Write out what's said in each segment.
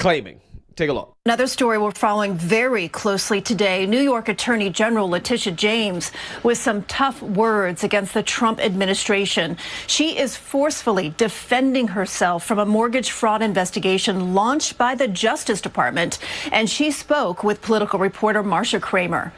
claiming. Take a look. Another story we're following very closely today. New York Attorney General Letitia James with some tough words against the Trump administration. She is forcefully defending herself from a mortgage fraud investigation launched by the Justice Department. And she spoke with political reporter Marcia Kramer.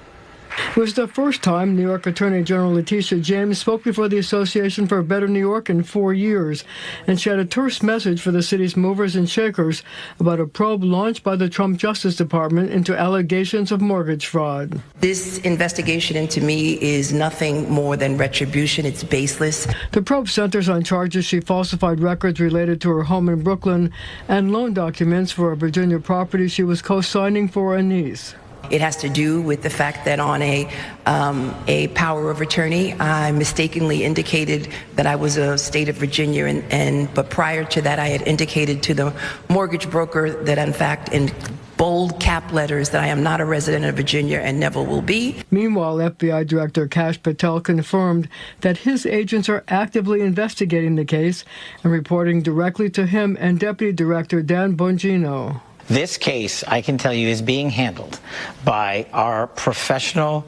It was the first time New York Attorney General Letitia James spoke before the Association for a Better New York in 4 years, and she had a terse message for the city's movers and shakers about a probe launched by the Trump Justice Department into allegations of mortgage fraud. This investigation into me is nothing more than retribution. It's baseless. The probe centers on charges she falsified records related to her home in Brooklyn and loan documents for a Virginia property she was co-signing for a niece. It has to do with the fact that on a power of attorney, I mistakenly indicated that I was a state of Virginia, but prior to that, I had indicated to the mortgage broker that, in fact, in bold cap letters, that I am not a resident of Virginia and never will be. Meanwhile, FBI Director Kash Patel confirmed that his agents are actively investigating the case and reporting directly to him and Deputy Director Dan Bongino. This case, I can tell you, is being handled by our professional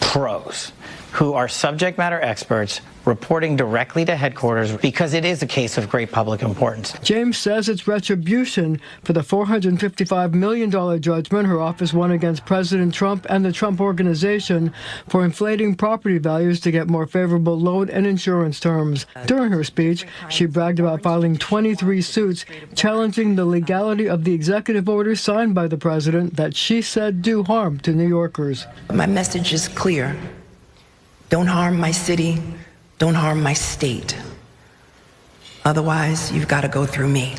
pros who are subject matter experts reporting directly to headquarters because it is a case of great public importance. James says it's retribution for the $455 million judgment her office won against President Trump and the Trump Organization for inflating property values to get more favorable loan and insurance terms. During her speech, she bragged about filing 23 suits challenging the legality of the executive orders signed by the president that she said do harm to New Yorkers. My message is clear. Don't harm my city. Don't harm my state. Otherwise, you've got to go through me.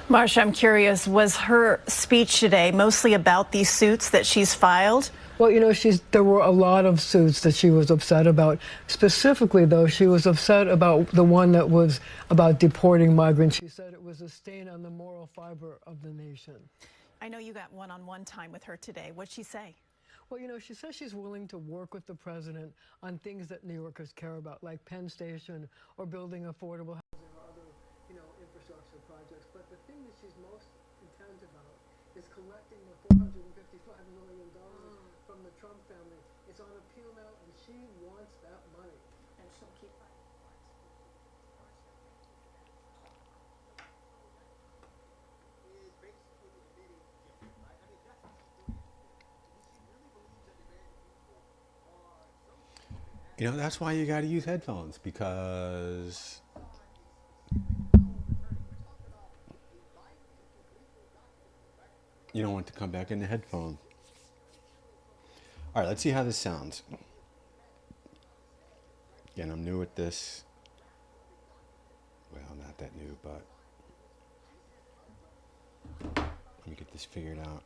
Marcia, I'm curious, was her speech today mostly about these suits that she's filed? Well, you know, there were a lot of suits that she was upset about. Specifically, though, she was upset about the one that was about deporting migrants. She said it was a stain on the moral fiber of the nation. I know you got one-on-one time with her today. What'd she say? Well, you know, she says she's willing to work with the president on things that New Yorkers care about, like Penn Station or building affordable housing or other, infrastructure projects. But the thing that she's most intent about is collecting the $455 million from the Trump family. It's on appeal now, and she wants that money. And she'll keep fighting. You know, that's why you got to use headphones, because you don't want to come back in the headphone. All right, let's see how this sounds. Again, I'm new at this. Well, not that new, but let me get this figured out.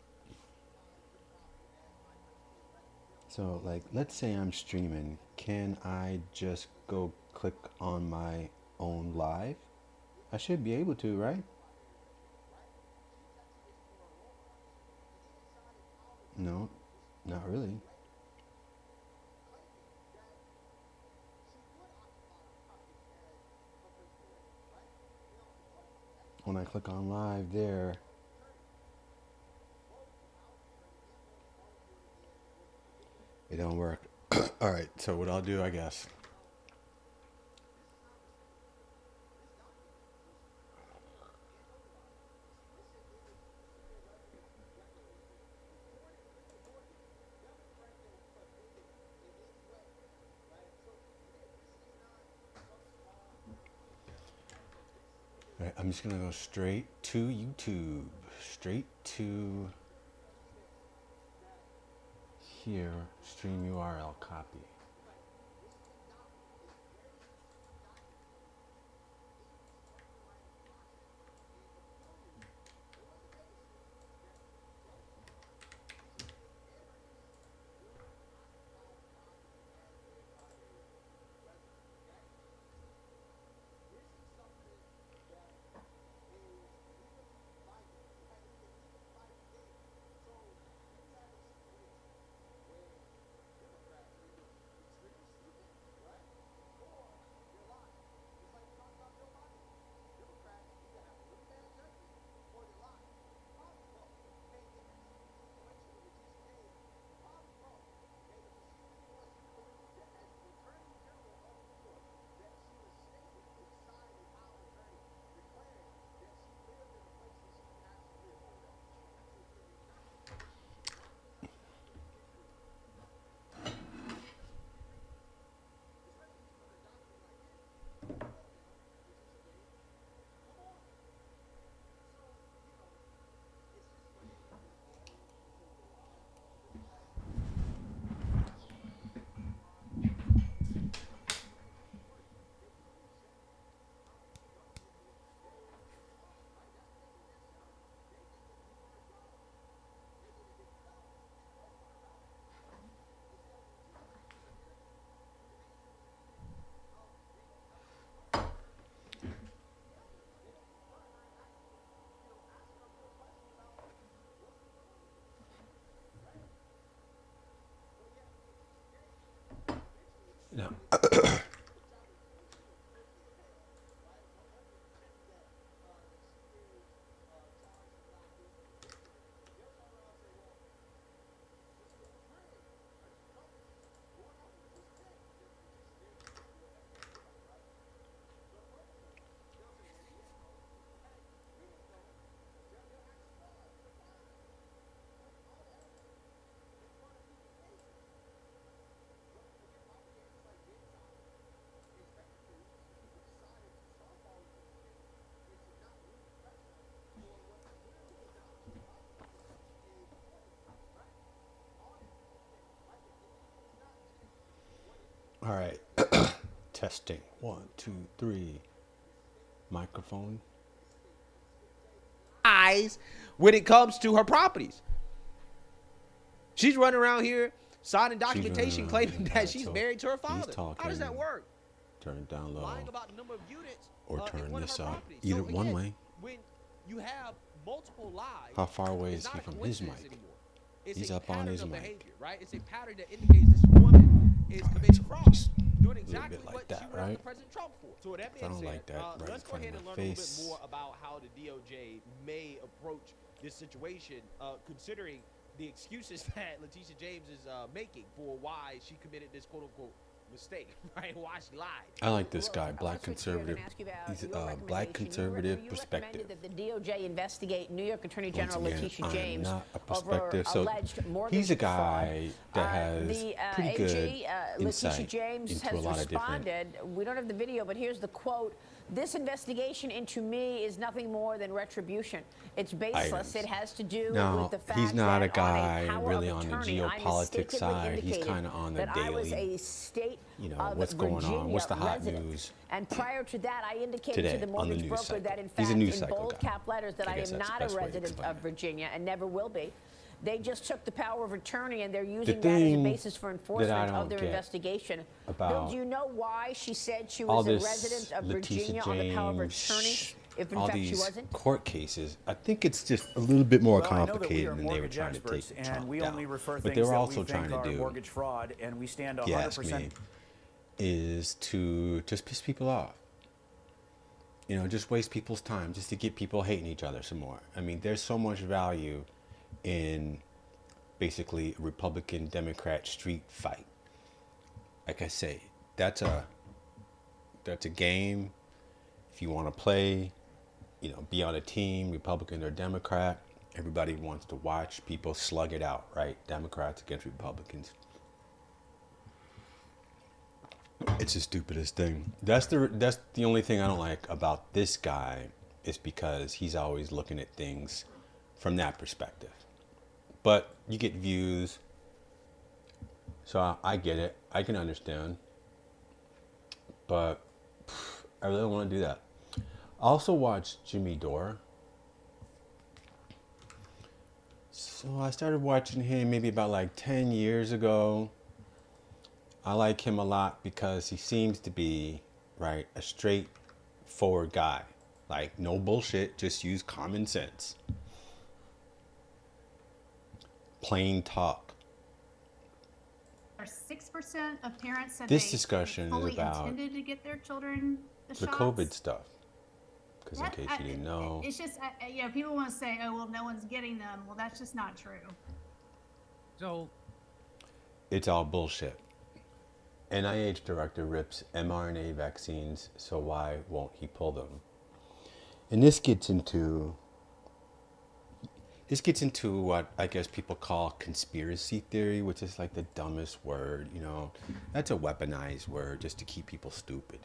So, like, let's say I'm streaming. Can I just go click on my own live? I should be able to, right? No, not really. When I click on live there, it don't work. All right, so what I'll do, I guess. All right, I'm just gonna go straight to YouTube, straight to here, stream URL copy. No. All right. Testing. 1, 2, 3. Microphone. Eyes when it comes to her properties. She's running around here signing documentation claiming that she's married to her father. How does that work? Turn it down low. Lying about the number of units Or in turn one of this her up. properties. Either So one again, way. When you have multiple lies, How far away it's is he not a from his coincidence mic? anymore. It's He's a up on pattern his of mic. behavior, right? It's a pattern that indicates this woman is committing fraud, doing exactly like what that, she went after right? President Trump for. So with that I being don't said, like that right let's in go front ahead of and my learn a little face. bit more about how the DOJ may approach this situation, considering the excuses that Letitia James is making for why she committed this quote-unquote mistake, right? Why she lied. I like this guy, black conservative. He's black conservative perspective. That the DOJ investigate New York Attorney Once General again, Letitia I'm James not a over perspective, so alleged mortgage he's a fraud. guy that has The pretty good AG, Letitia insight James into has a lot of different. responded. We don't have the video, but here's the quote. This investigation into me is nothing more than retribution. It's baseless. Items. It has to do No, with the fact he's not that a guy on a power really of on the attorney, I geopolitics mistakenly side. He's indicated kind of on the that I was daily, a state you know, of what's going on, Virginia what's the hot resident. news And prior to that, I indicated today to the on the mortgage news broker cycle. that, in He's fact, a news in cycle bold guy. cap letters, that I I guess am that's the not a best way to resident explain of it. Virginia and never will be. They just took the power of attorney and they're using that as a thing basis for that I enforcement don't of their get investigation. Bill, about do you know why she said she all was a this resident of Letitia Virginia on the power of James, attorney, if in all fact she these wasn't? court cases, I think it's just a little bit more Well, I know that we complicated are than they were mortgage trying to experts, take and Trump we down. only refer What things they were that also we trying think to are do, mortgage fraud, and we stand if you ask 100%. me, is to just piss people off. You know, just waste people's time, just to get people hating each other some more. I mean, there's so much value in basically a Republican Democrat street fight. Like I say, that's a game. If you want to play, you know, be on a team, Republican or Democrat, everybody wants to watch people slug it out, right? Democrats against Republicans. It's the stupidest thing. That's the only thing I don't like about this guy, is because he's always looking at things from that perspective. But you get views, so I get it. I can understand. But I really don't want to do that. I also watched Jimmy Dore. So I started watching him maybe about like 10 years ago. I like him a lot because he seems to be, right, a straightforward guy. Like, no bullshit, just use common sense. Plain talk. 6% of parents said This they discussion is fully about intended to get their children the The shots. COVID stuff. Because in That- case you didn't know, It's just, you know, people want to say, oh, well, no one's getting them. Well, that's just not true. So it's all bullshit. NIH director rips mRNA vaccines, so why won't he pull them? And this gets into what I guess people call conspiracy theory, which is like the dumbest word, you know. That's a weaponized word just to keep people stupid.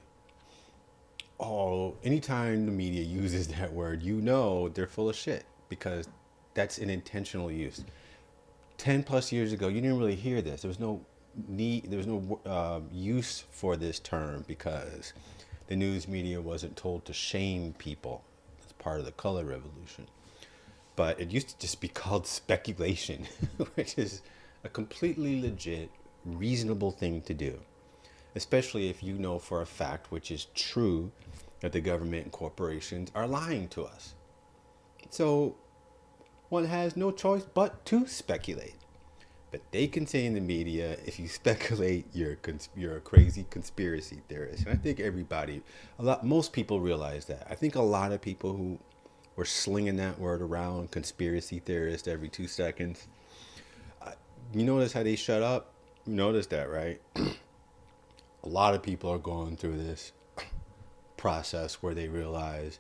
Oh, anytime the media uses that word, you know they're full of shit, because that's an intentional use. 10 plus years ago, you didn't really hear this. There was no need, there was no use for this term, because the news media wasn't told to shame people. It's part of the color revolution. But it used to just be called speculation, which is a completely legit, reasonable thing to do. Especially if you know for a fact, which is true, that the government and corporations are lying to us. So one has no choice but to speculate. But they can say in the media, if you speculate, you're a crazy conspiracy theorist. And I think most people realize that. I think a lot of people who were slinging that word around, conspiracy theorist, every 2 seconds, you notice how they shut up? You notice that, right? A lot of people are going through this process where they realize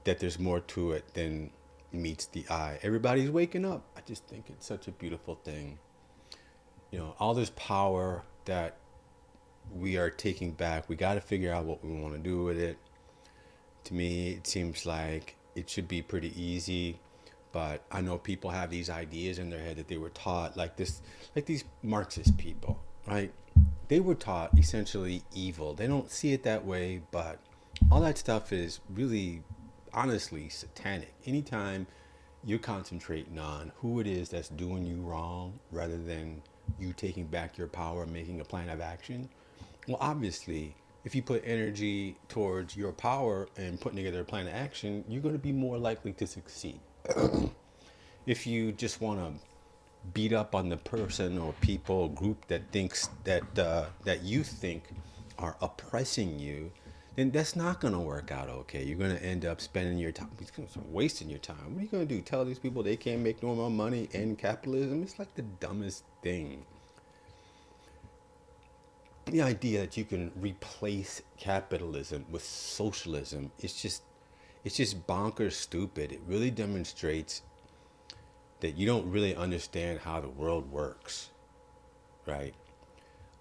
that there's more to it than meets the eye. Everybody's waking up. I just think it's such a beautiful thing. You know, all this power that we are taking back, we got to figure out what we want to do with it. To me, it seems like it should be pretty easy, but I know people have these ideas in their head that they were taught, like these Marxist people, right? They were taught essentially evil. They don't see it that way, but all that stuff is really, honestly, satanic. Anytime you're concentrating on who it is that's doing you wrong rather than you taking back your power and making a plan of action, well, obviously, if you put energy towards your power and putting together a plan of action, you're going to be more likely to succeed. If you just want to beat up on the person or people or group that thinks that you think are oppressing you, then that's not going to work out okay. You're going to end up spending your time, wasting your time. What are you going to do? Tell these people they can't make no more money, end capitalism? It's like the dumbest thing. The idea that you can replace capitalism with socialism is just bonkers stupid. It really demonstrates that you don't really understand how the world works, right?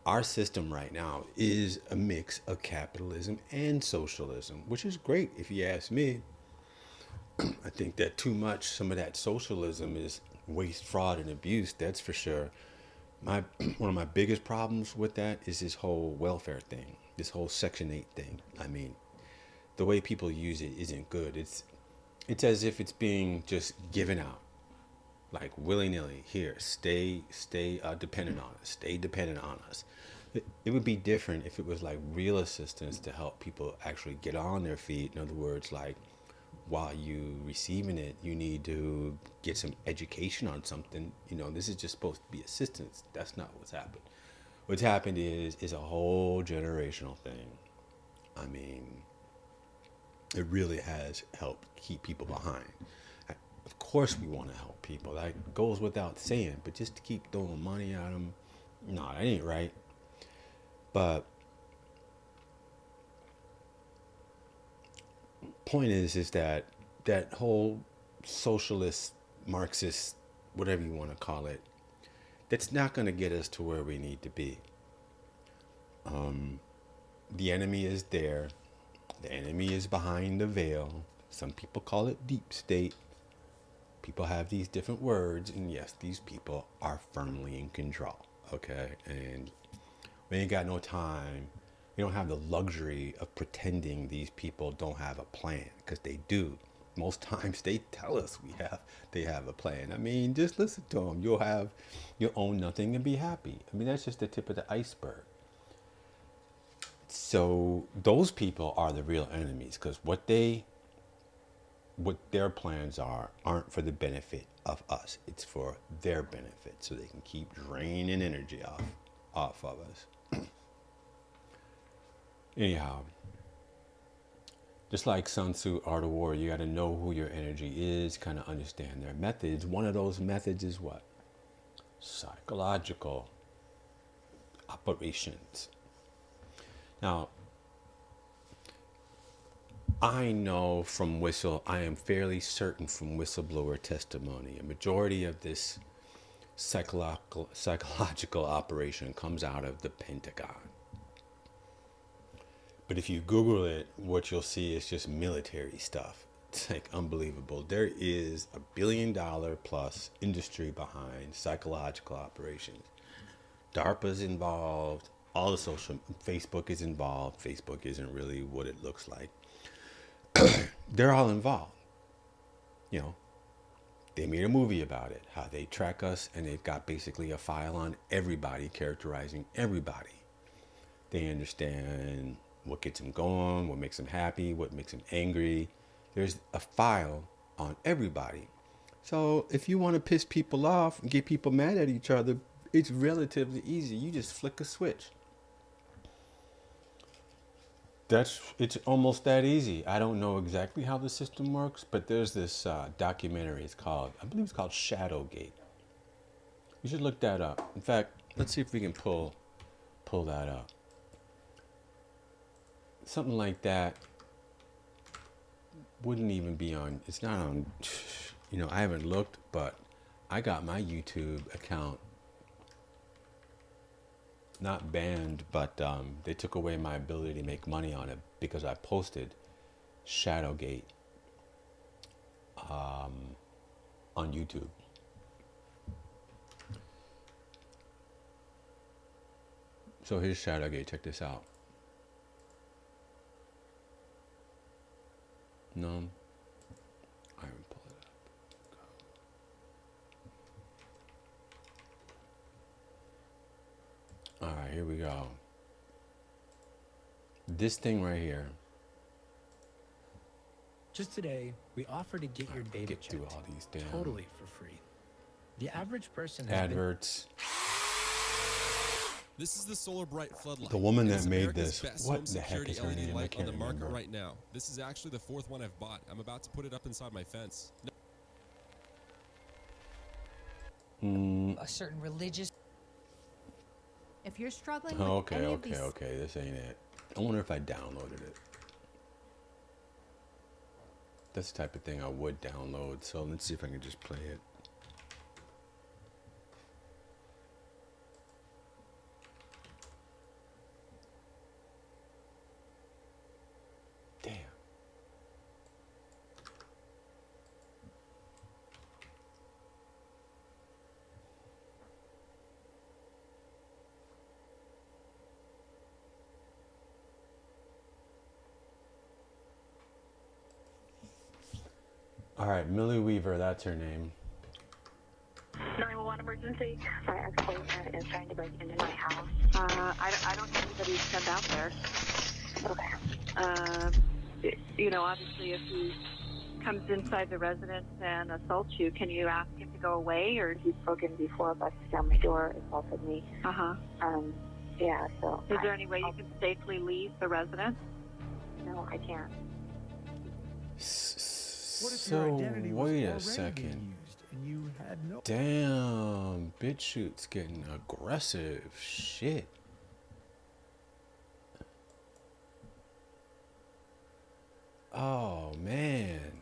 Our system right now is a mix of capitalism and socialism, which is great if you ask me. I think that some of that socialism is waste, fraud, and abuse, that's for sure. One of my biggest problems with that is this whole welfare thing, this whole Section 8 thing. I mean, the way people use it isn't good. It's as if it's being just given out, like willy-nilly. Here, stay dependent on us. Stay dependent on us. It would be different if it was like real assistance to help people actually get on their feet. In other words, like while you receiving it, you need to get some education on something. You know, this is just supposed to be assistance. That's not what's happened. What's happened is a whole generational thing. I mean, it really has helped keep people behind. Of course we want to help people. That goes without saying. But just to keep throwing money at them, no, that ain't right. But point is that whole socialist, Marxist, whatever you want to call it, that's not going to get us to where we need to be. The enemy is there. The enemy is behind the veil. Some people call it deep state. People have these different words, and yes, these people are firmly in control, okay? And we ain't got no time. We don't have the luxury of pretending these people don't have a plan, because they do. Most times they tell us they have a plan. I mean, just listen to them. You'll own nothing and be happy. I mean, that's just the tip of the iceberg. So those people are the real enemies, because what their plans aren't for the benefit of us. It's for their benefit, so they can keep draining energy off of us. Anyhow, just like Sun Tzu, Art of War, you got to know who your energy is, kind of understand their methods. One of those methods is what? Psychological operations. Now, I am fairly certain from whistleblower testimony, a majority of this psychological operation comes out of the Pentagon. But if you Google it, what you'll see is just military stuff. It's like unbelievable. There is $1 billion plus industry behind psychological operations. DARPA's involved. All the Facebook is involved. Facebook isn't really what it looks like. They're all involved. You know, they made a movie about it, how they track us, and they've got basically a file on everybody, characterizing everybody. They understand what gets them going, what makes them happy, what makes them angry. There's a file on everybody. So if you want to piss people off and get people mad at each other, it's relatively easy. You just flick a switch. It's almost that easy. I don't know exactly how the system works, but there's this documentary. I believe it's called Shadowgate. You should look that up. In fact, let's see if we can pull that up. Something like that wouldn't even be on. It's not on. You know, I haven't looked, but I got my YouTube account not banned, but they took away my ability to make money on it because I posted Shadowgate on YouTube. So here's Shadowgate. Check this out. No, I haven't pulled it up. All right, here we go. This thing right here. Just today, we offer to get your data checked through all these damn totally for free. The average person has adverts. This is the Solar Bright floodlight. The woman that It's made America's this, best what home the heck security is her LED name? I light can't on the market remember. right now. This is actually the 4th one I've bought. I'm about to put it up inside my fence. A certain religious. If you're struggling Oh, with okay, any of okay, these okay. This ain't it. I wonder if I downloaded it. That's the type of thing I would download. So let's see if I can just play it. Damn. All right, Millie Weaver, that's her name. 911 emergency. My ex-boyfriend is trying to break into my house. I don't have anybody sent out there. Okay. You know, obviously, if he comes inside the residence and assaults you, can you ask him to go away, or he's spoken before, busted down my door, assaulted me? Yeah. So. Is there any way you can safely leave the residence? No, I can't. So wait a second. And you had no. Damn, BitChute's getting aggressive. Shit. Oh man.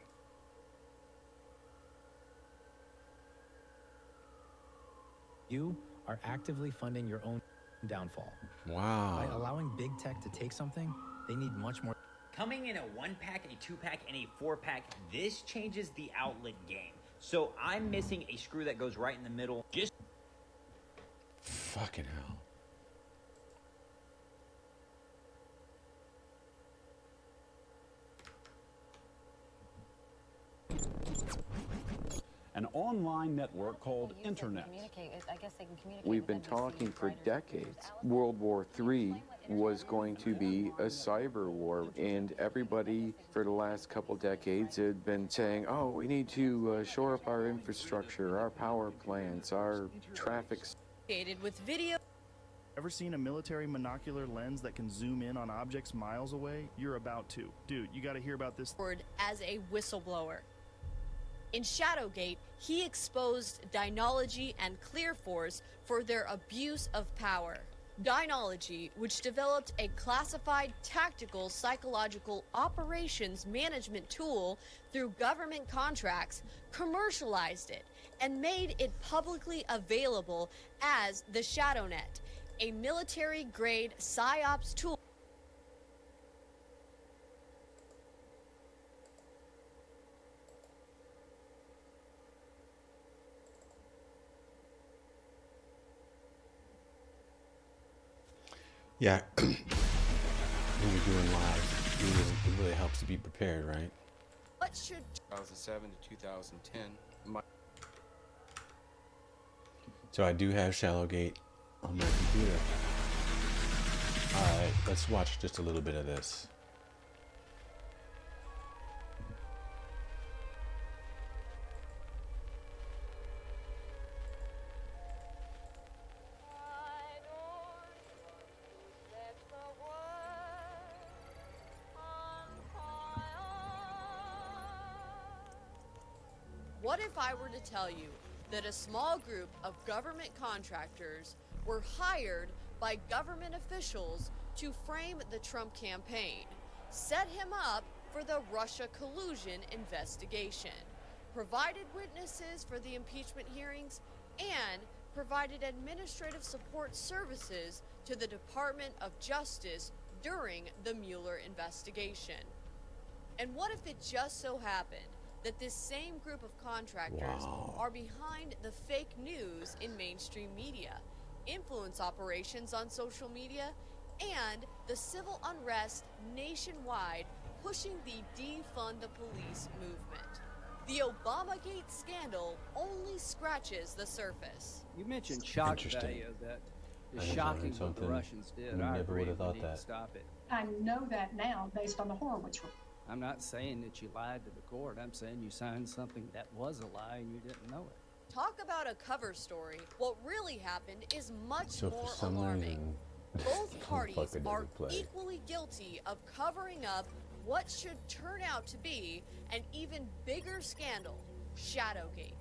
You are actively funding your own downfall. Wow. By allowing big tech to take something, they need much more. Coming in a 1-pack, a 2-pack, and a 4-pack, this changes the outlet game. So I'm missing a screw that goes right in the middle. Just fucking hell. An online network called Internet. We've been talking for decades. World War III was going to be a cyber war, and everybody for the last couple decades had been saying, oh, we need to shore up our infrastructure, our power plants, our traffic. With video. Ever seen a military monocular lens that can zoom in on objects miles away? You're about to. Dude, you gotta hear about this. As a whistleblower. In Shadowgate, he exposed Dynology and ClearForce for their abuse of power. Dynology, which developed a classified tactical psychological operations management tool through government contracts, commercialized it and made it publicly available as the ShadowNet, a military-grade PsyOps tool. Yeah, when you're doing live, it really helps to be prepared, right? What should 2007 to 2010? So I do have Shadowgate on my computer. All right, let's watch just a little bit of this. What if I were to tell you that a small group of government contractors were hired by government officials to frame the Trump campaign, set him up for the Russia collusion investigation, provided witnesses for the impeachment hearings, and provided administrative support services to the Department of Justice during the Mueller investigation? And what if it just so happened that this same group of contractors are behind the fake news in mainstream media, influence operations on social media, and the civil unrest nationwide pushing the defund the police movement? The Obamagate scandal only scratches the surface. You mentioned shock value. That is shocking what the Russians did. I Never agree. would have We thought need to that. stop it. I know that now based on the Horowitz report. I'm not saying that you lied to the court. I'm saying you signed something that was a lie and you didn't know it. Talk about a cover story. What really happened is much So more for some alarming. reason, Both parties fucking are doesn't play. equally guilty of covering up what should turn out to be an even bigger scandal, Shadowgate.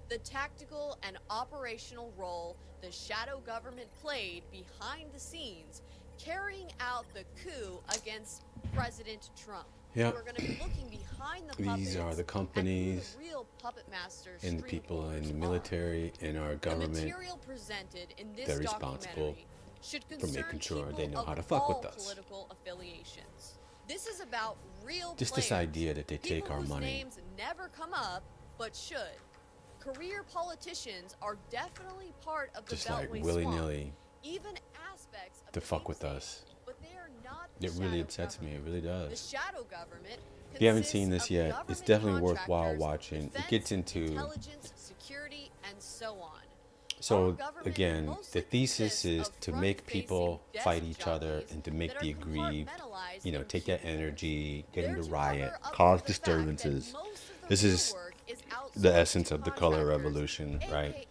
The tactical and operational role the shadow government played behind the scenes, carrying out the coup against President Trump. Yep. We're going to be looking behind the These are puppets the companies and who the real puppet masters and the people in the military and our the government. material presented in this They're responsible documentary should for concern making sure people they know of how to fuck all with us. political affiliations. This is about real Just this players, idea that they take people our whose money. names never come up, but should. Career politicians are definitely part of the Just like Beltway willy-nilly swamp, even aspects of to the fuck deep with state, us. but they are not the It really shadow upsets me. It government. really The does. shadow government If you haven't consists seen this of yet, it's government definitely worthwhile contractors, watching. It defense, gets into intelligence, security, and so on. so again, the thesis is to make people fight each other and to make the aggrieved, you know, take that energy, get into riot, cause disturbances. This is the essence of the color revolution, right?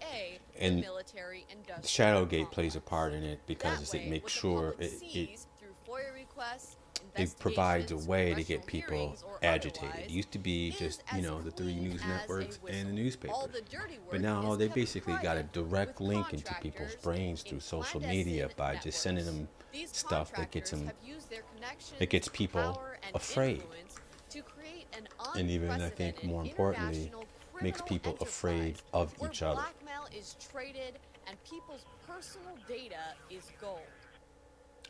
And Shadowgate plays a part in it because it makes sure it provides a way to get people agitated. It used to be just, you know, the 3 news networks and the newspapers. But now they basically got a direct link into people's brains through social media by just sending them stuff that gets people afraid. And even, I think, more importantly, makes people afraid of each other. Blackmail is traded and people's personal data is gold.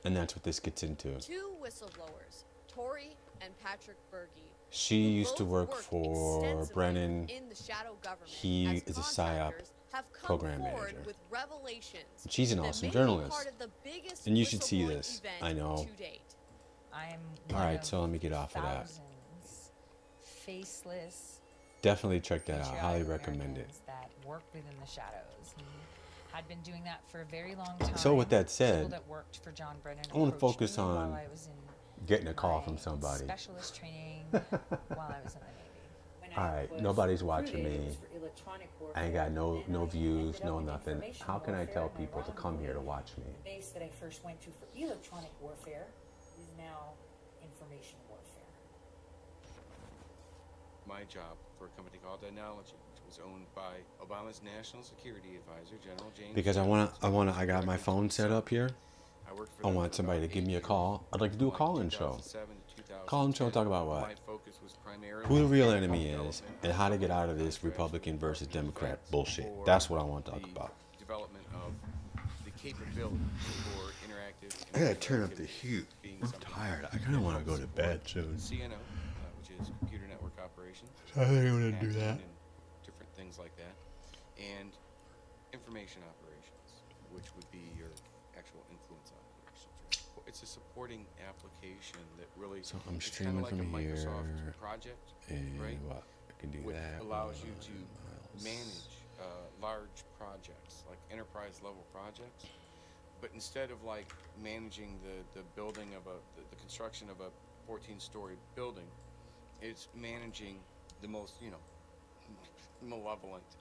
And that's what this gets into. 2 whistleblowers, Tori and Patrick Berge. She used to work for Brennan. In the shadow government He is a PSYOP have come program forward manager. with revelations She's an that awesome may be journalist. part of the biggest And you should see whistleblowing this. event I know. to date. I'm All right, so let me get off of that. thousands faceless Definitely check that out. Highly recommend it. Americans that work within the shadows. And had been doing that for a very long time. So with that said, People that worked for John Brennan I want to approached focus me while on I was in getting a call from somebody. specialist training while I was in the Navy. All right, nobody's watching me. I ain't got no views, no nothing. How can I tell people to come here to watch me? The base that I first went to for electronic warfare is now information warfare. My job for a company called Dynology, which was owned by Obama's National Security Advisor, General James. Because I got my phone set up here. I want somebody to give me a call. I'd like to do a call-in show. Call-in show, talk about what? Who the real enemy is, and how to get out of this Republican versus Democrat bullshit. That's what I want to talk about. Development of the capability for interactive. I gotta turn up the heat. I'm tired. I kind of want to go to bed soon. CNO, which is Computer Network Operations. I think I'm gonna do that. And different things like that, and information operations, which would be your actual influence operations. It's a supporting application that really. So I'm it's kinda streaming like from a Microsoft here, project, and right? what? I can do which that. allows you to manage large projects, like enterprise level projects. But instead of like managing the building of the construction of a 14-story building, it's managing the most, malevolent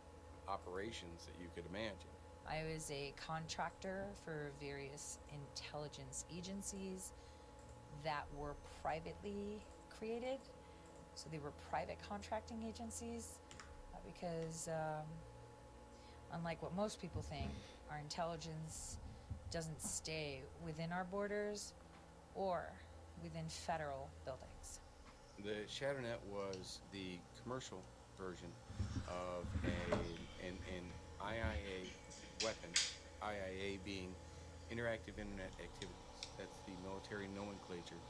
operations that you could imagine. I was a contractor for various intelligence agencies that were privately created. So they were private contracting agencies. I because unlike what most people think, our intelligence doesn't stay within our borders or within federal buildings. The ShadowNet was the commercial version of an IIA weapon, IIA being Interactive Internet Activities. That's the military nomenclature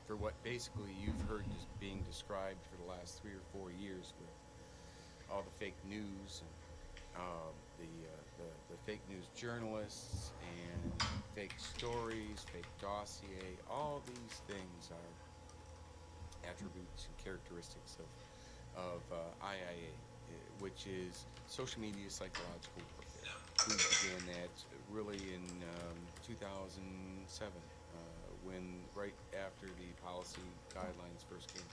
for what basically you've heard being described for the last 3 or 4 years with all the fake news and the fake news journalists and fake stories, fake dossier. All these things are attributes and characteristics of IIA, which is social media psychological warfare. We began that really in 2007, when right after the policy guidelines first came.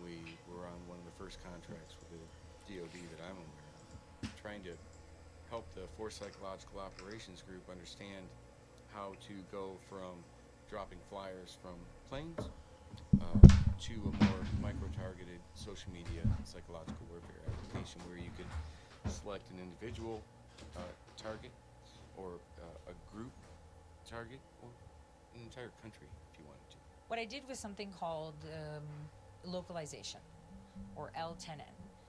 We were on one of the first contracts with the DoD that I'm aware of, trying to help the Force Psychological Operations Group understand how to go from dropping flyers from planes to a more micro-targeted social media psychological warfare application where you could select an individual target or a group target or an entire country if you wanted to. What I did was something called localization, or L10N.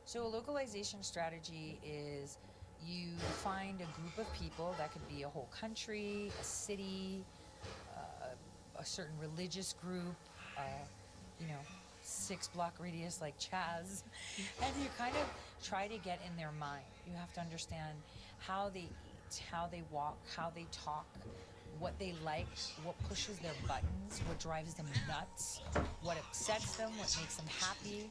So a localization strategy is you find a group of people, that could be a whole country, a city, a certain religious group, 6-block radius like Chaz, and you kind of try to get in their mind. You have to understand how they eat, how they walk, how they talk, what they like, what pushes their buttons, what drives them nuts, what upsets them, what makes them happy,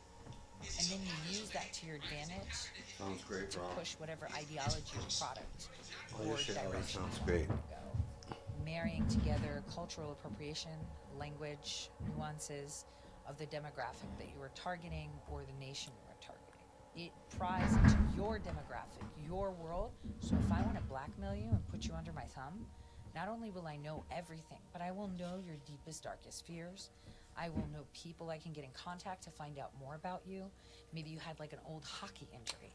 and then you use that to your advantage. Sounds great, to Rob. push whatever ideology or product All or your shit always direction sounds you want great. to go. Marrying together cultural appropriation, language, nuances of the demographic that you are targeting or the nation you are targeting. It pries into your demographic, your world. So if I want to blackmail you and put you under my thumb, not only will I know everything, but I will know your deepest, darkest fears. I will know people I can get in contact to find out more about you. Maybe you had like an old hockey injury.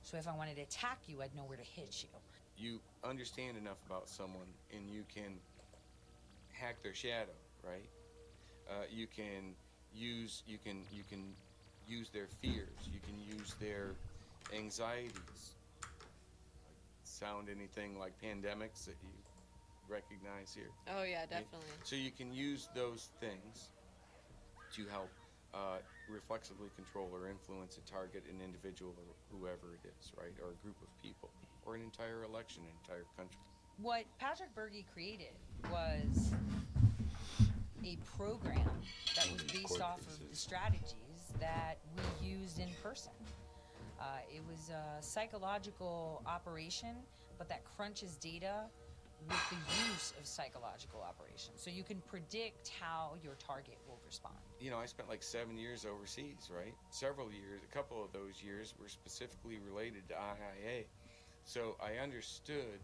So if I wanted to attack you, I'd know where to hit you. You understand enough about someone and you can hack their shadow, right? You can use their fears. You can use their anxieties. Sound anything like pandemics that you recognize here? Oh yeah, definitely. So you can use those things to help reflexively control or influence a target, an individual, or whoever it is, right? Or a group of people, or an entire election, an entire country. What Patrick Berge created was a program that was based off of the strategies that we used in person. It was a psychological operation, but that crunches data with the use of psychological operations. So you can predict how your target will respond. You know, I spent like 7 years overseas, right? Several years, a couple of those years were specifically related to IIA. So I understood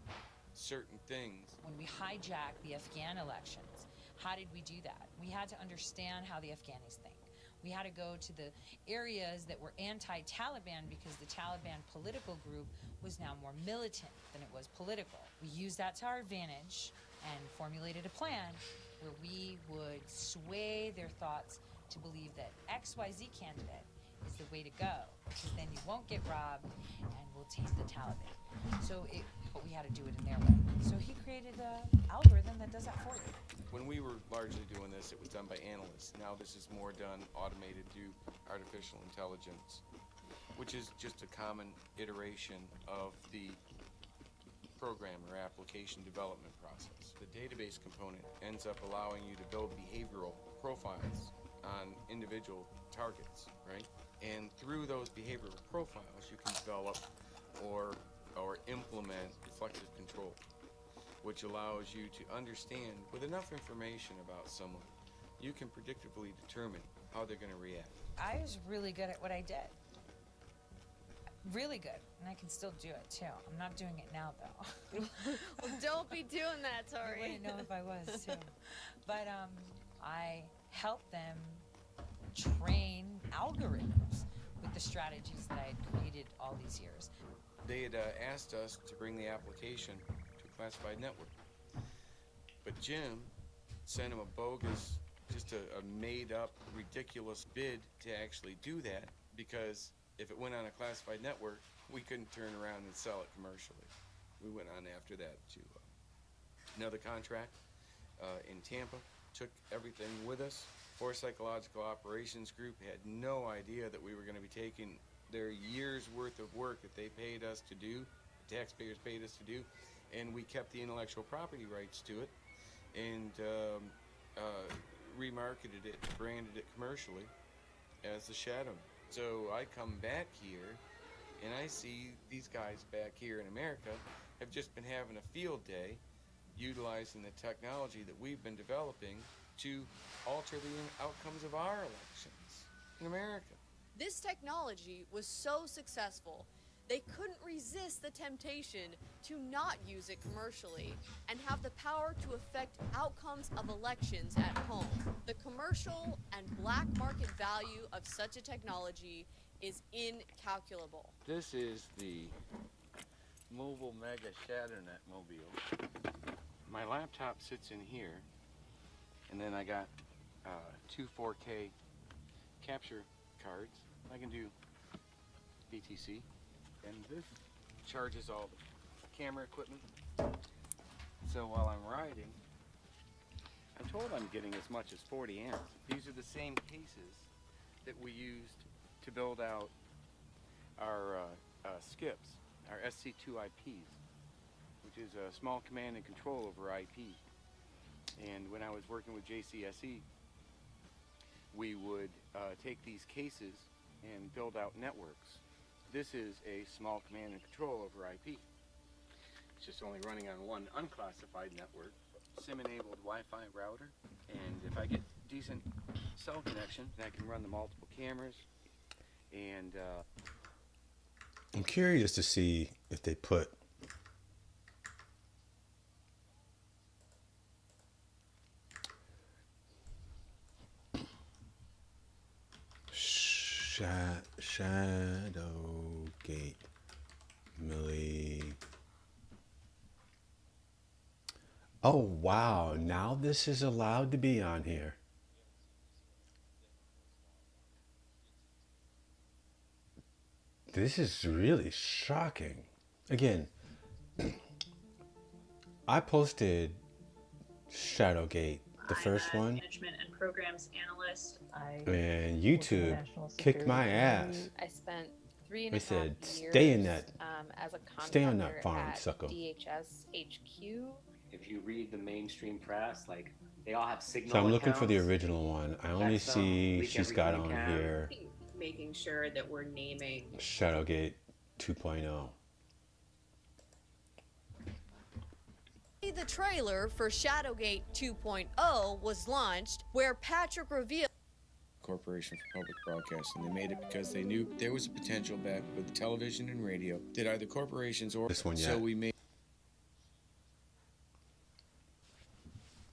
certain things. When we hijacked the Afghan elections, how did we do that? We had to understand how the Afghanis think. We had to go to the areas that were anti-Taliban because the Taliban political group was now more militant than it was political. We used that to our advantage and formulated a plan where we would sway their thoughts to believe that XYZ candidate is the way to go, because then you won't get robbed and we'll tame the Taliban. But we had to do it in their way. So he created an algorithm that does that for you. When we were largely doing this, it was done by analysts. Now this is more done automated through artificial intelligence, which is just a common iteration of the program or application development process. The database component ends up allowing you to build behavioral profiles on individual targets, right? And through those behavioral profiles, you can develop or implement reflective control, which allows you to understand, with enough information about someone, you can predictably determine how they're going to react. I was really good at what I did. Really good, and I can still do it too. I'm not doing it now though. Well, don't be doing that, Tori. I wouldn't know if I was too. But I helped them train algorithms with the strategies that I had created these years. They had asked us to bring the application to a classified network. But Jim sent him a bogus, just a made-up, ridiculous bid to actually do that, because if it went on a classified network, we couldn't turn around and sell it commercially. We went on after that to another contract in Tampa, took everything with us. Force Psychological Operations Group had no idea that we were going to be taking their year's worth of work that they paid us to do, the taxpayers paid us to do, and we kept the intellectual property rights to it and remarketed it, branded it commercially as the Shadow. So I come back here and I see these guys back here in America have just been having a field day utilizing the technology that we've been developing to alter the outcomes of our elections in America. This technology was so successful, they couldn't resist the temptation to not use it commercially and have the power to affect outcomes of elections at home. The commercial and black market value of such a technology is incalculable. This is the Mobile Mega ShatterNet mobile. My laptop sits in here, and then I got two 4K capture cards. I can do BTC, and this charges all the camera equipment. So while I'm riding, I'm told I'm getting as much as 40 amps. These are the same cases that we used to build out our SCIPs, our SC2 IPs, which is a small command and control over IP. And when I was working with JCSE, we would take these cases and build out networks. This is a small command and control over IP. It's just only running on one unclassified network, SIM-enabled Wi-Fi router, and if I get decent cell connection, then I can run the multiple cameras. And I'm curious to see if they put Shadowgate Millie. Oh wow, now this is allowed to be on here. This is really shocking. Again, I posted Shadowgate, the first one, management and programs analyst. and YouTube kicked my ass. I spent 3.5 They said, years stay in that, as a stay on contractor that farm, at sucker. DHS HQ. If you read the mainstream press, like they all have signal So I'm looking for the accounts. original one. I only That's, see leak she's got everything on you can. here Making sure that we're naming Shadowgate 2.0. The trailer for Shadowgate 2.0 was launched, where Patrick revealed Corporation for Public Broadcasting. They made it because they knew there was a potential back with television and radio that either corporations or This one, so yeah. we made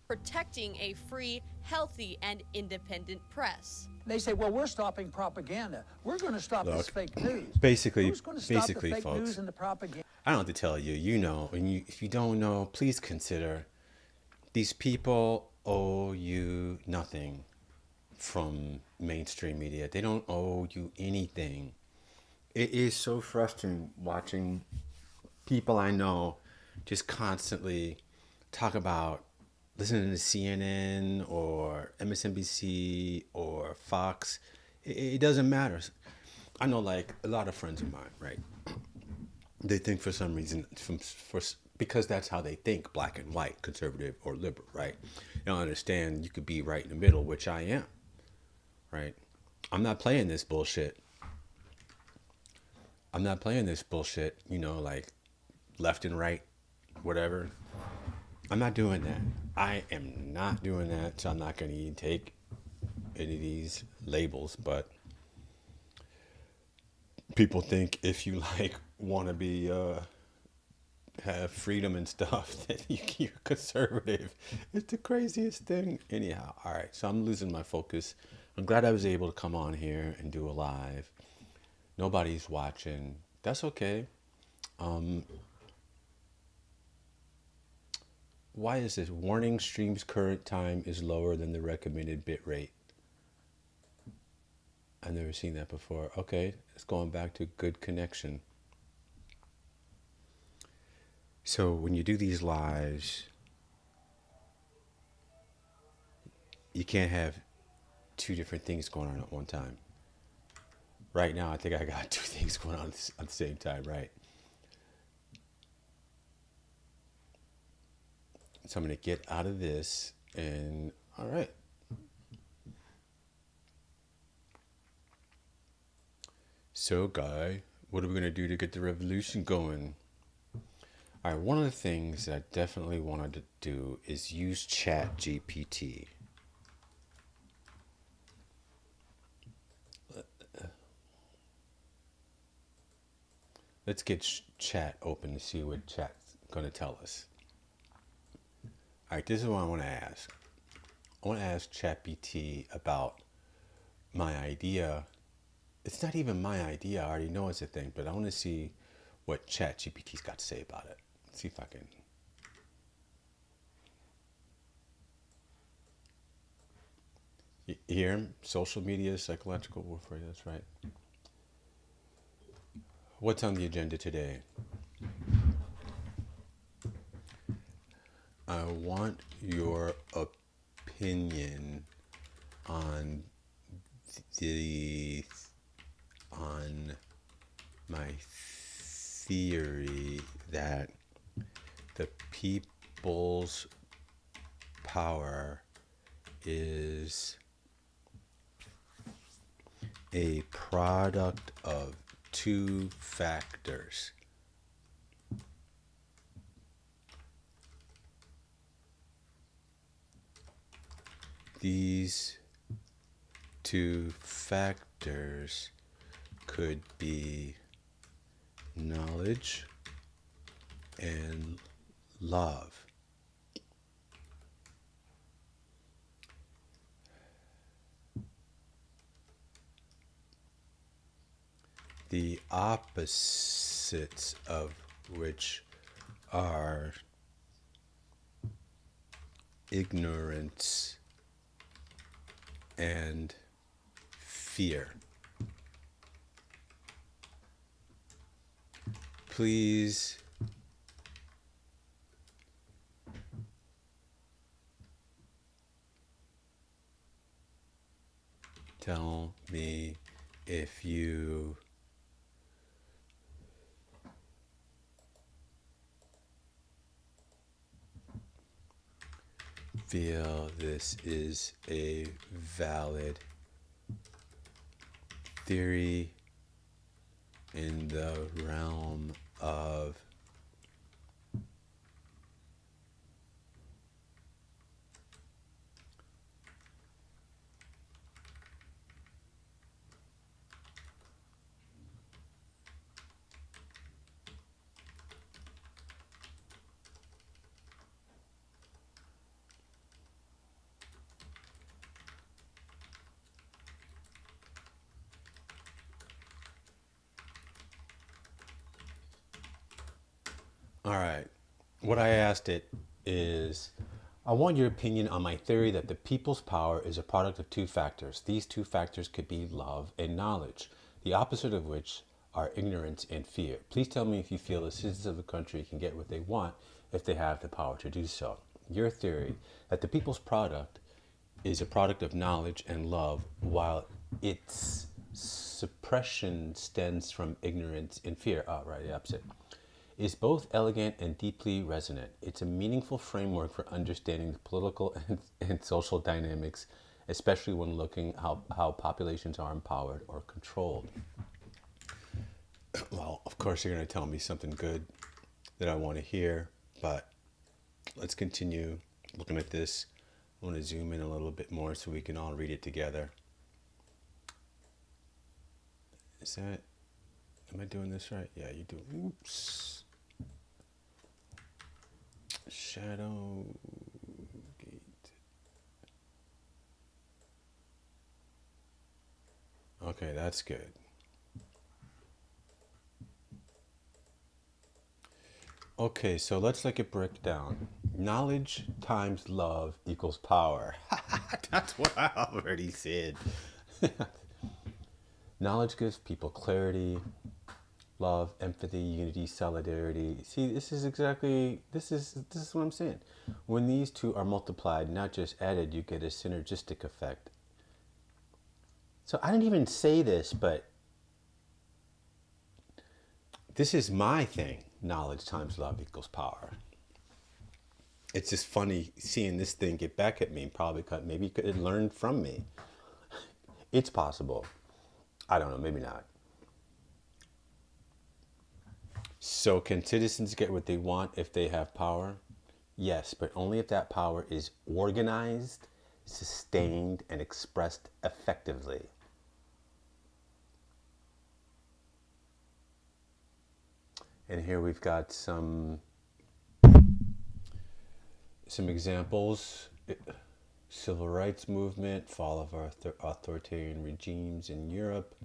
protecting a free, healthy, and independent press. They say, well, we're stopping propaganda. We're going to stop this Look, fake news. basically, Who's going to stop basically, the fake folks, news and the propaganda? I don't have to tell you, you know, and if you don't know, please consider these people owe you nothing from mainstream media. They don't owe you anything. It is so frustrating watching people I know just constantly talk about listening to CNN or MSNBC or Fox. It doesn't matter. I know, like, a lot of friends of mine, right? They think for some reason, because that's how they think, black and white, conservative or liberal, right? They don't understand you could be right in the middle, which I am, right? I'm not playing this bullshit. I'm not playing this bullshit, you know, like left and right, whatever. I'm not doing that. I am not doing that, so I'm not going to even take any of these labels, but people think if you like want to be have freedom and stuff that you're conservative. It's the craziest thing. Anyhow, all right, so I'm losing my focus. I'm glad I was able to come on here and do a live. Nobody's watching. That's okay. Why is this? Warning, stream's current time is lower than the recommended bit rate. I've never seen that before. Okay, it's going back to good connection. So when you do these lives, you can't have two different things going on at one time. Right now, I think I got two things going on at the same time, right? So I'm going to get out of this and, all right. So, Guy, what are we going to do to get the revolution going? All right, one of the things that I definitely wanted to do is use ChatGPT. Let's get chat open to see what chat's going to tell us. All right, this is what I want to ask. I want to ask ChatGPT about my idea. It's not even my idea. I already know it's a thing, but I want to see what ChatGPT's got to say about it. Let's see if I can. You hear him? Social media, psychological warfare, that's right. What's on the agenda today? I want your opinion on my theory that the people's power is a product of two factors. These two factors could be knowledge and love. The opposites of which are ignorance and fear. Please tell me if you feel this is a valid theory in the realm of All right. What I asked it is, I want your opinion on my theory that the people's power is a product of two factors. These two factors could be love and knowledge, the opposite of which are ignorance and fear. Please tell me if you feel the citizens of the country can get what they want if they have the power to do so. Your theory that the people's product is a product of knowledge and love, while its suppression stems from ignorance and fear. Oh, right, the opposite. Is both elegant and deeply resonant. It's a meaningful framework for understanding the political and social dynamics, especially when looking how populations are empowered or controlled. Well, of course you're going to tell me something good that I want to hear, but let's continue looking at this. I want to zoom in a little bit more so we can all read it together. Is that, am I doing this right? Yeah, you do. Oops. Shadow Gate. Okay, that's good. Okay, so let's like it break down. Knowledge times love equals power. That's what I already said. Knowledge gives people clarity, love, empathy, unity, solidarity. See, this is what I'm saying. When these two are multiplied, not just added, you get a synergistic effect. So I didn't even say this, but this is my thing. Knowledge times love equals power. It's just funny seeing this thing get back at me. Probably maybe it learned from me. It's possible. I don't know, maybe not. So can citizens get what they want if they have power? Yes, but only if that power is organized, sustained, and expressed effectively. And here we've got some examples. Civil rights movement, fall of authoritarian regimes in Europe.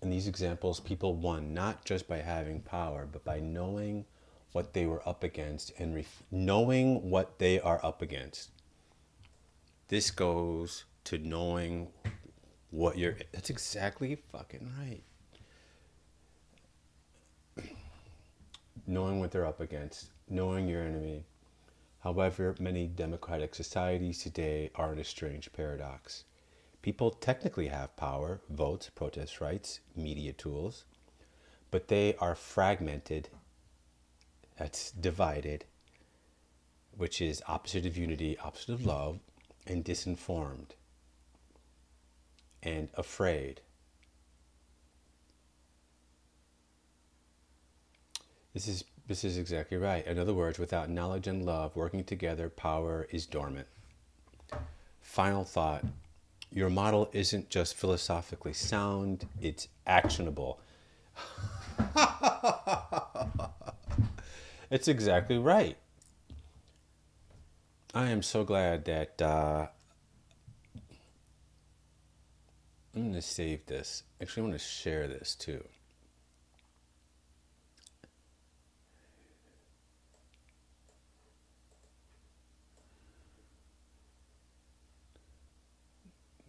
In these examples, people won not just by having power, but by knowing what they were up against and knowing what they are up against. This goes to knowing what you're... That's exactly fucking right. Knowing what they're up against, knowing your enemy. However, many democratic societies today are in a strange paradox. People technically have power, votes, protest rights, media tools, but they are fragmented, that's divided, which is opposite of unity, opposite of love, and disinformed, and afraid. This is exactly right. In other words, without knowledge and love working together, power is dormant. Final thought. Your model isn't just philosophically sound, it's actionable. It's exactly right. I am so glad that I'm going to save this. Actually, I want to share this too.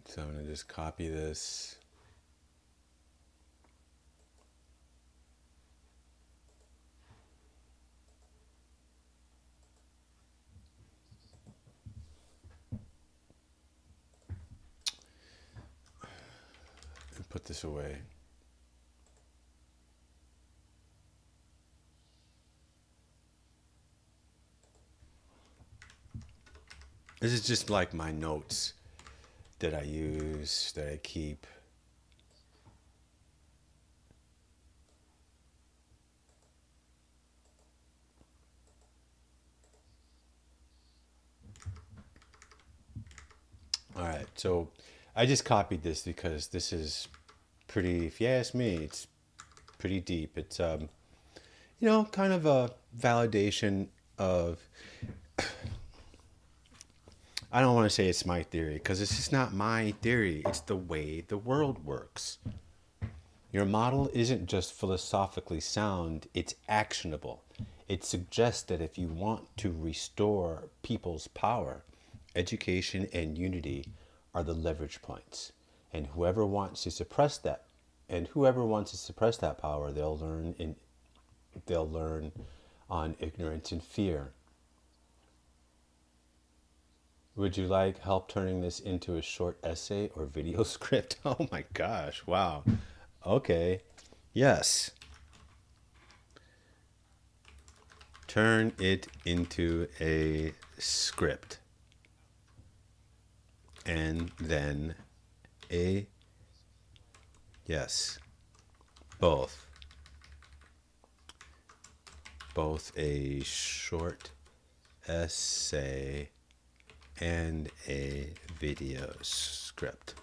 So I'm going to just copy this. And put this away. This is just like my notes that I use, that I keep. All right, so I just copied this because this is pretty, if you ask me, it's pretty deep. It's, you know, kind of a validation of, I don't want to say it's my theory because it's just not my theory. It's the way the world works. Your model isn't just philosophically sound, it's actionable. It suggests that if you want to restore people's power, education and unity are the leverage points. And whoever wants to suppress that, power, they'll learn on ignorance and fear. Would you like help turning this into a short essay or video script? Oh my gosh, wow. Okay, yes. Turn it into a script. And then yes, both a short essay and a video script.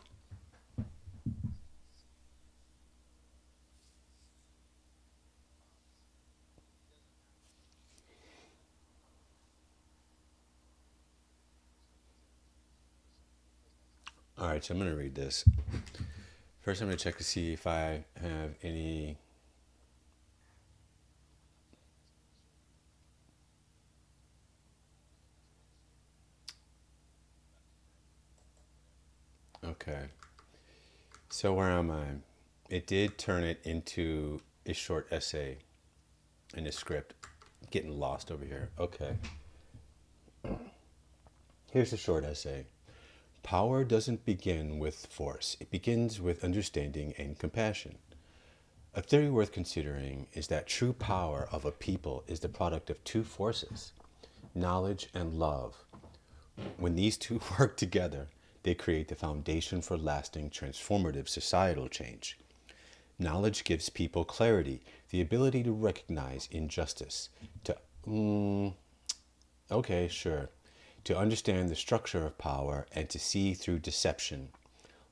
All right, so I'm going to read this. First, I'm going to check to see if I have any Okay. So where am I? It did turn it into a short essay in the script. Getting lost over here. Okay. Here's a short essay. Power doesn't begin with force. It begins with understanding and compassion. A theory worth considering is that true power of a people is the product of two forces, knowledge and love. When these two work together, they create the foundation for lasting, transformative societal change. Knowledge gives people clarity, the ability to recognize injustice, to understand the structure of power and to see through deception.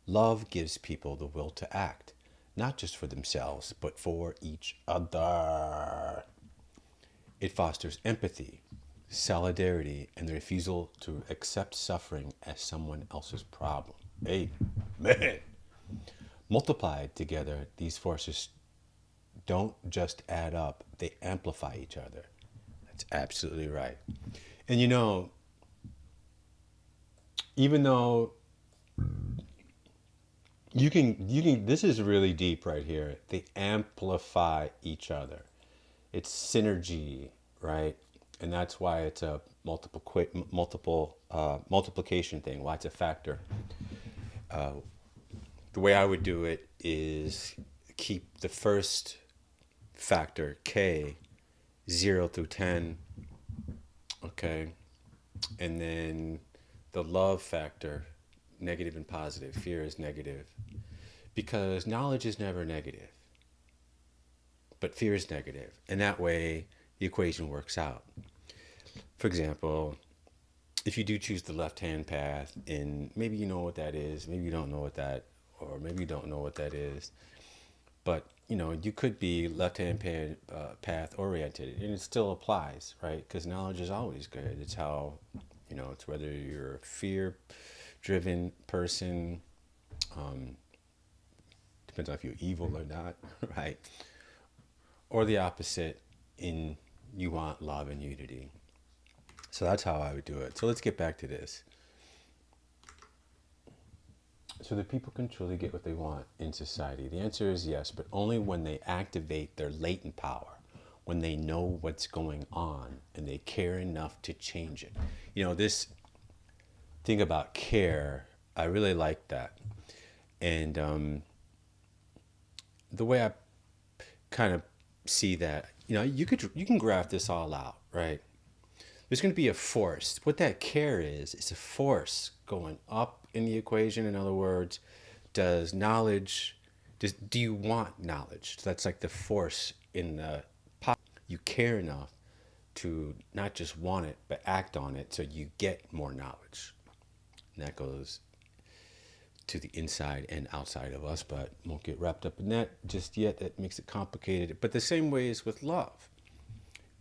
Love gives people the will to act, not just for themselves, but for each other. It fosters empathy, solidarity, and the refusal to accept suffering as someone else's problem. Amen. Multiplied together, these forces don't just add up, they amplify each other. That's absolutely right. And you know, even though you can, this is really deep right here. They amplify each other. It's synergy, right? And that's why it's a multiplication thing, why it's a factor. The way I would do it is keep the first factor, K, 0 through 10, okay? And then the love factor, negative and positive. Fear is negative. Because knowledge is never negative. But fear is negative. And that way, the equation works out. For example, if you do choose the left-hand path, and maybe you know what that is, maybe you don't know what that, or maybe you don't know what that is, but you know, you could be left-hand path oriented, and it still applies, right? Because knowledge is always good. It's how, you know, it's whether you're a fear-driven person, depends on if you're evil or not, right? Or the opposite, in you want love and unity. So that's how I would do it. So let's get back to this. So the people can truly get what they want in society. The answer is yes, but only when they activate their latent power, when they know what's going on and they care enough to change it. You know, this thing about care, I really like that. And the way I kind of see that, you know, you can graph this all out, right? There's going to be a force. What that care is a force going up in the equation. In other words, do you want knowledge? That's like the force in the pot. You care enough to not just want it, but act on it so you get more knowledge. And that goes to the inside and outside of us, but won't get wrapped up in that just yet. That makes it complicated. But the same way is with love.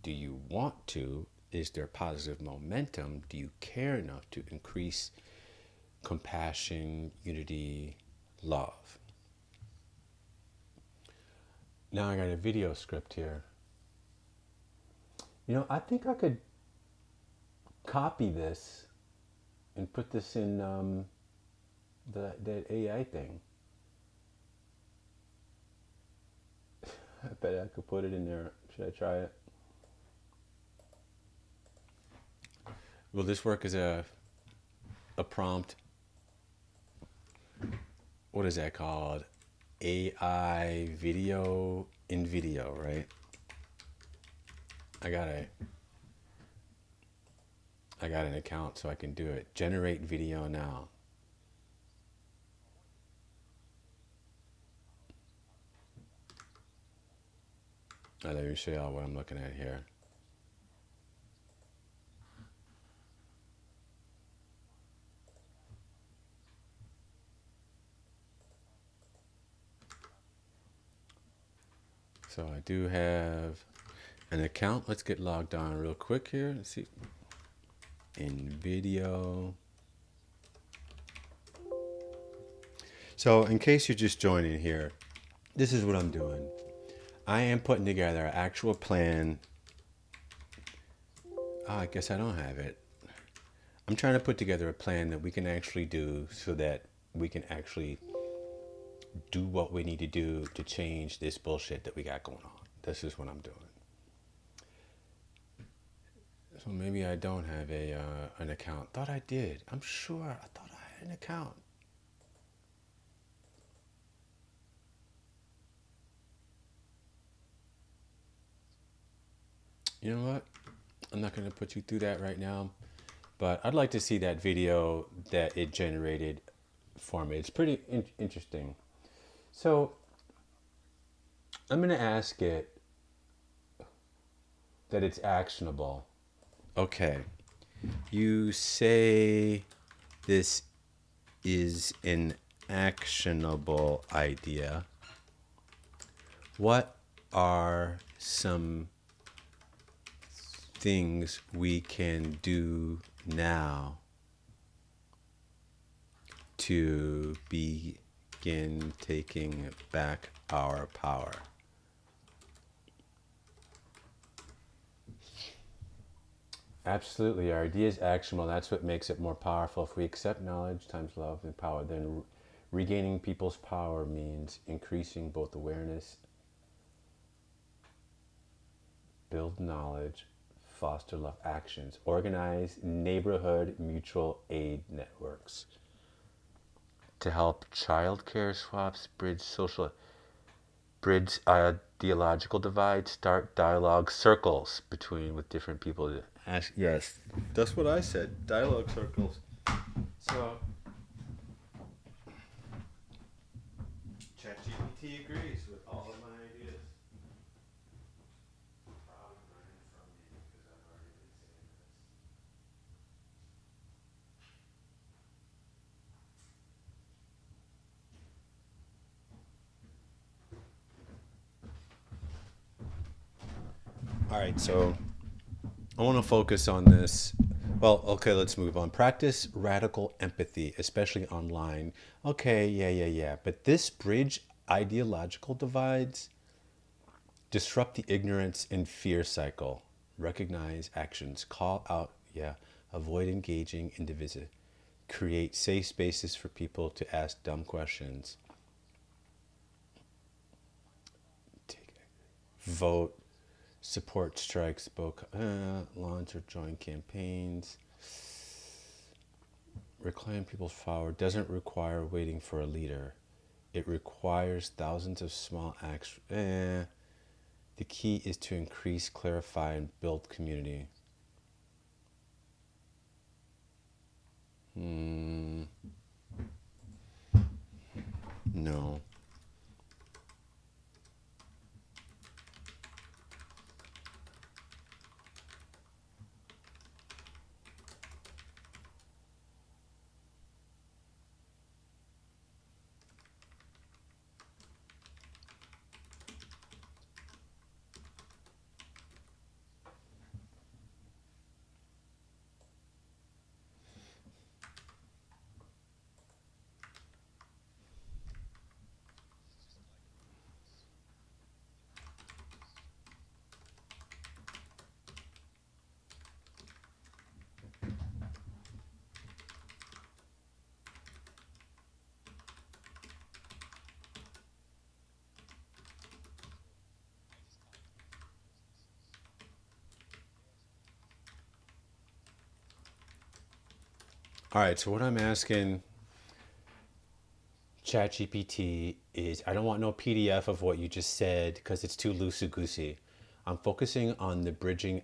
Do you want to? Is there positive momentum? Do you care enough to increase compassion, unity, love? Now I got a video script here. You know, I think I could copy this and put this in that AI thing. I bet I could put it in there. Should I try it? Will this work as a prompt? What is that called? AI video in video, right? I got an account so I can do it. Generate video now. Let me show y'all what I'm looking at here. So I do have an account. Let's get logged on real quick here. Let's see. In video. So in case you're just joining here, this is what I'm doing. I am putting together an actual plan. Oh, I guess I don't have it. I'm trying to put together a plan that we can actually do so that we can actually do what we need to do to change this bullshit that we got going on. This is what I'm doing. So maybe I don't have an account. Thought I did. I'm sure. I thought I had an account. You know what? I'm not going to put you through that right now, but I'd like to see that video that it generated for me. It's pretty interesting. So I'm going to ask it that it's actionable. Okay. You say this is an actionable idea. What are some things we can do now to begin taking back our power? Absolutely. Our idea is actionable. That's what makes it more powerful. If we accept knowledge times love and power, then regaining people's power means increasing both awareness, build knowledge, foster love actions, organize neighborhood mutual aid networks to help child care swaps, bridge ideological divides, start dialogue circles with different people. Yes, that's what I said, dialogue circles. So, ChatGPT agrees with all of my ideas. All right, so I want to focus on this. Well, okay, let's move on. Practice radical empathy, especially online. Okay, yeah. But this bridge ideological divides, disrupt the ignorance and fear cycle, recognize actions, call out, avoid engaging in division, create safe spaces for people to ask dumb questions, vote, support strikes, launch or join campaigns, reclaim people's power doesn't require waiting for a leader. It requires thousands of small acts. The key is to increase, clarify, and build community. No. All right, so what I'm asking ChatGPT is, I don't want no PDF of what you just said because it's too loosey-goosey. I'm focusing on the bridging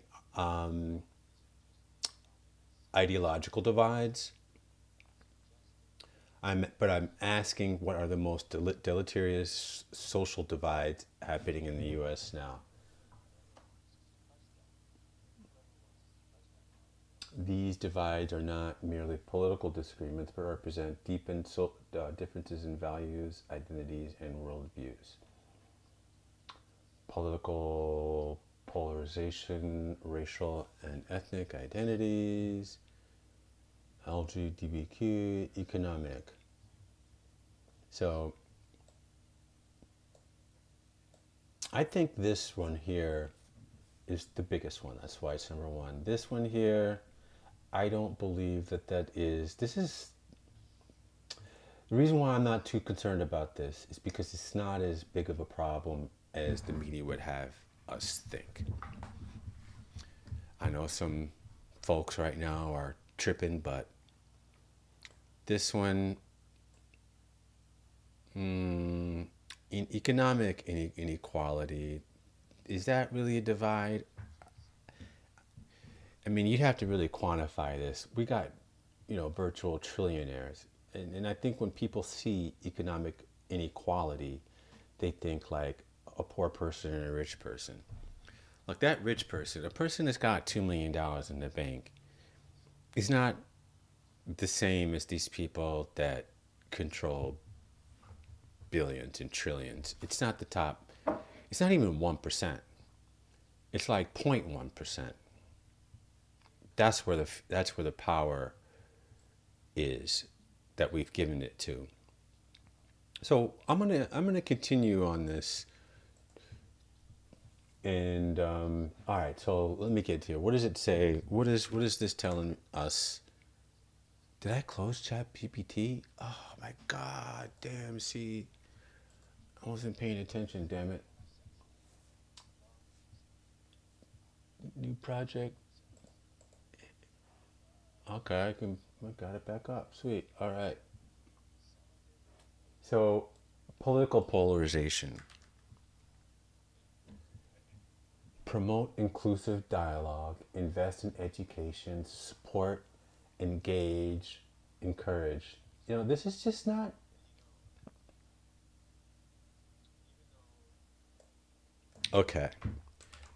ideological divides. But I'm asking, what are the most deleterious social divides happening in the U.S. now? These divides are not merely political disagreements, but represent deepened differences in values, identities, and worldviews. Political polarization, racial and ethnic identities, LGBTQ, economic. So, I think this one here is the biggest one. That's why it's number one. This one here, I don't believe that is, The reason why I'm not too concerned about this is because it's not as big of a problem as the media would have us think. I know some folks right now are tripping, but this one, in economic inequality, is that really a divide? I mean, you'd have to really quantify this. We got, virtual trillionaires. And I think when people see economic inequality, they think like a poor person and a rich person. Like that rich person, a person that's got $2 million in the bank, is not the same as these people that control billions and trillions. It's not the top. It's not even 1%. It's like 0.1%. That's where the power is that we've given it to. So I'm gonna continue on this. And all right, so let me get here. What does it say? What is this telling us? Did I close ChatGPT? Oh my God, damn! See, I wasn't paying attention. Damn it. New project. Okay, I got it back up. Sweet. All right. So, political polarization. Promote inclusive dialogue, invest in education, support, engage, encourage. This is just not. Okay.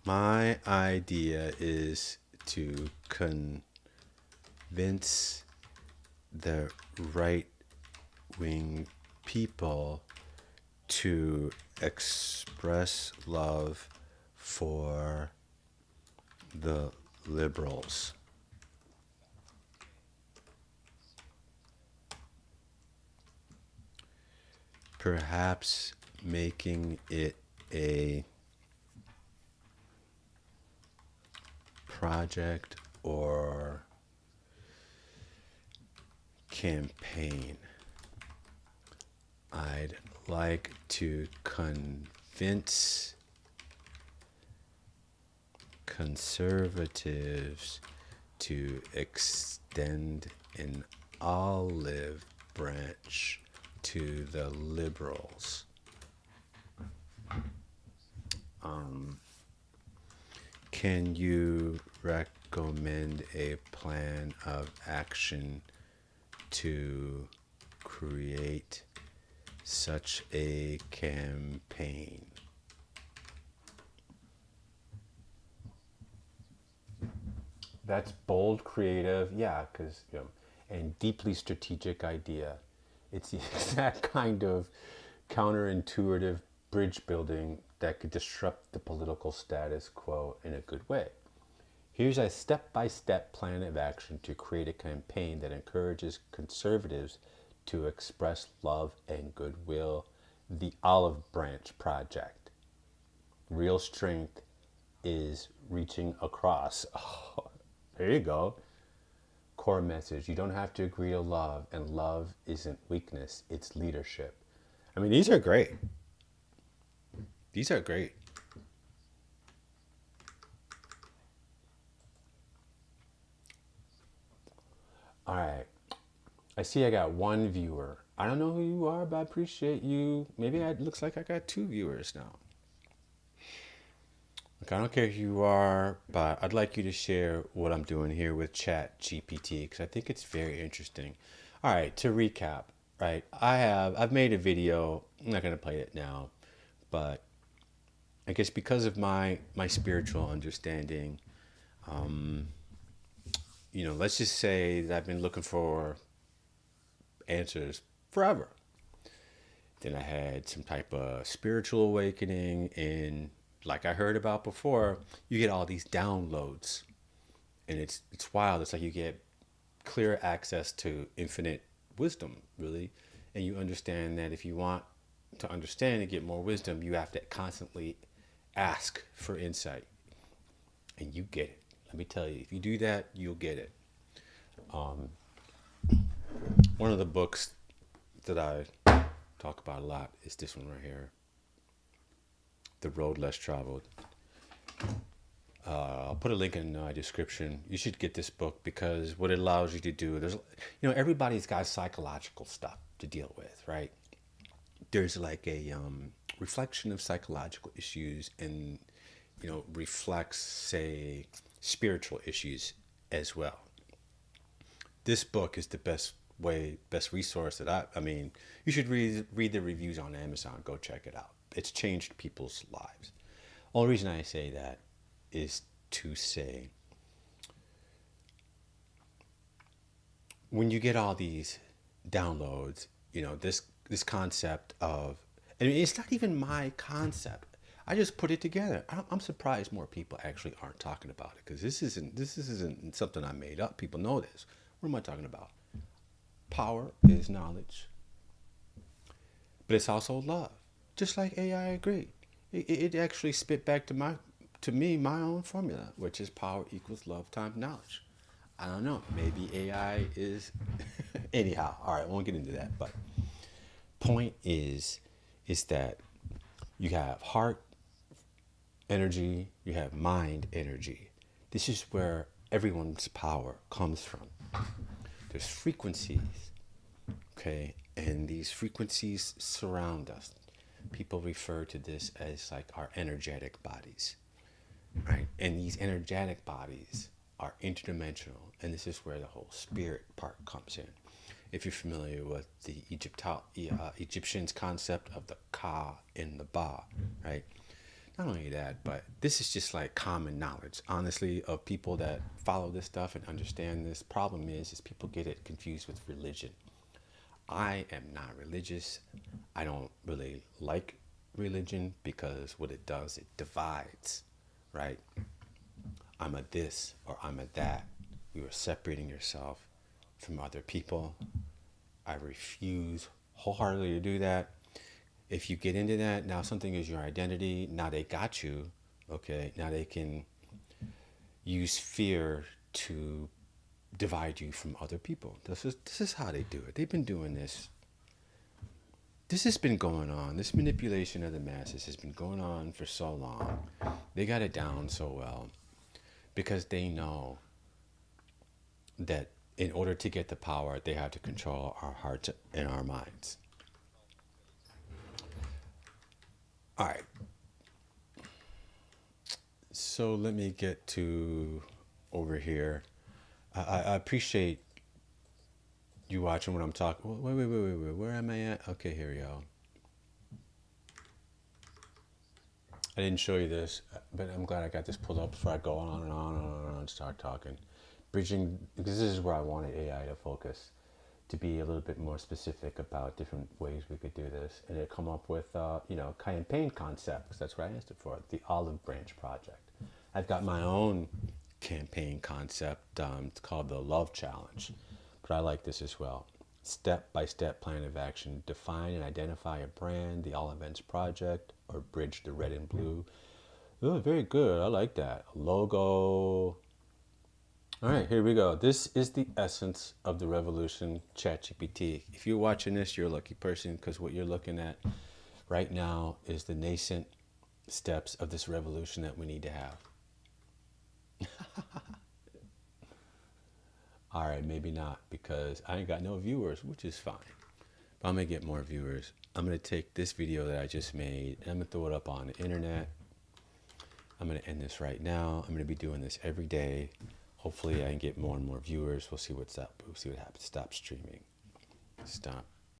My idea is to convince the right-wing people to express love for the liberals. Perhaps making it a project or campaign. I'd like to convince conservatives to extend an olive branch to the liberals. Can you recommend a plan of action to create such a campaign? That's bold, creative, yeah, because and deeply strategic idea. It's the exact kind of counterintuitive bridge building that could disrupt the political status quo in a good way. Here's a step-by-step plan of action to create a campaign that encourages conservatives to express love and goodwill. The Olive Branch Project. Real strength is reaching across. Oh, there you go. Core message. You don't have to agree to love, and love isn't weakness, it's leadership. I mean, these are great. These are great. All right. I see I got one viewer. I don't know who you are, but I appreciate you. Maybe it looks like I got 2 viewers now. Look, I don't care who you are, but I'd like you to share what I'm doing here with ChatGPT because I think it's very interesting. All right, to recap, right? I've made a video. I'm not going to play it now, but I guess because of my spiritual understanding, let's just say that I've been looking for answers forever. Then I had some type of spiritual awakening, and like I heard about before, you get all these downloads, and it's wild. It's like you get clear access to infinite wisdom, really, and you understand that if you want to understand and get more wisdom, you have to constantly ask for insight, and you get it. Let me tell you, if you do that, you'll get it. One of the books that I talk about a lot is this one right here, The Road Less Traveled. I'll put a link in the description. You should get this book because what it allows you to do, there's, everybody's got psychological stuff to deal with, right? There's like a reflection of psychological issues and, reflects, say, spiritual issues as well. This book is the best resource that I mean, you should read the reviews on Amazon. Go check it out. It's changed people's lives. Only reason I say that is to say, when you get all these downloads, this concept of, and it's not even my concept. I just put it together. I'm surprised more people actually aren't talking about it, because this isn't something I made up. People know this. What am I talking about? Power is knowledge, but it's also love. Just like AI agreed, it actually spit back to me my own formula, which is power equals love times knowledge. I don't know. Maybe AI is anyhow. All right, I won't get into that. But point is that you have heart energy, you have mind energy. This is where everyone's power comes from. There's frequencies, okay, and these frequencies surround us. People refer to this as like our energetic bodies, right? And these energetic bodies are interdimensional, and this is where the whole spirit part comes in. If you're familiar with the Egyptians' concept of the Ka and the Ba, right? Not only that, but this is just like common knowledge, honestly, of people that follow this stuff and understand this. Problem is people get it confused with religion. I am not religious. I don't really like religion because what it does, it divides, right? I'm a this or I'm a that. You are separating yourself from other people. I refuse wholeheartedly to do that. If you get into that, now something is your identity. Now they got you, okay? Now they can use fear to divide you from other people. This is how they do it. They've been doing this. This has been going on. This manipulation of the masses has been going on for so long. They got it down so well because they know that in order to get the power, they have to control our hearts and our minds. All right. So let me get to over here. I appreciate you watching what I'm talking. Wait. Where am I at? Okay, here we go. I didn't show you this, but I'm glad I got this pulled up before I go on and on and on and on and start talking. Bridging, because this is where I wanted AI to focus, to be a little bit more specific about different ways we could do this, and it come up with, campaign concept, because that's what I asked it for, the Olive Branch Project. I've got my own campaign concept. It's called the Love Challenge, but I like this as well. Step-by-step plan of action. Define and identify a brand, the All Events Project, or bridge the red and blue. Oh, very good. I like that. Logo. All right, here we go. This is the essence of the revolution, ChatGPT. If you're watching this, you're a lucky person, because what you're looking at right now is the nascent steps of this revolution that we need to have. All right, maybe not, because I ain't got no viewers, which is fine. But I'm going to get more viewers. I'm going to take this video that I just made, and I'm going to throw it up on the internet. I'm going to end this right now. I'm going to be doing this every day. Hopefully I can get more and more viewers. We'll see what's up. We'll see what happens. Stop streaming. Stop.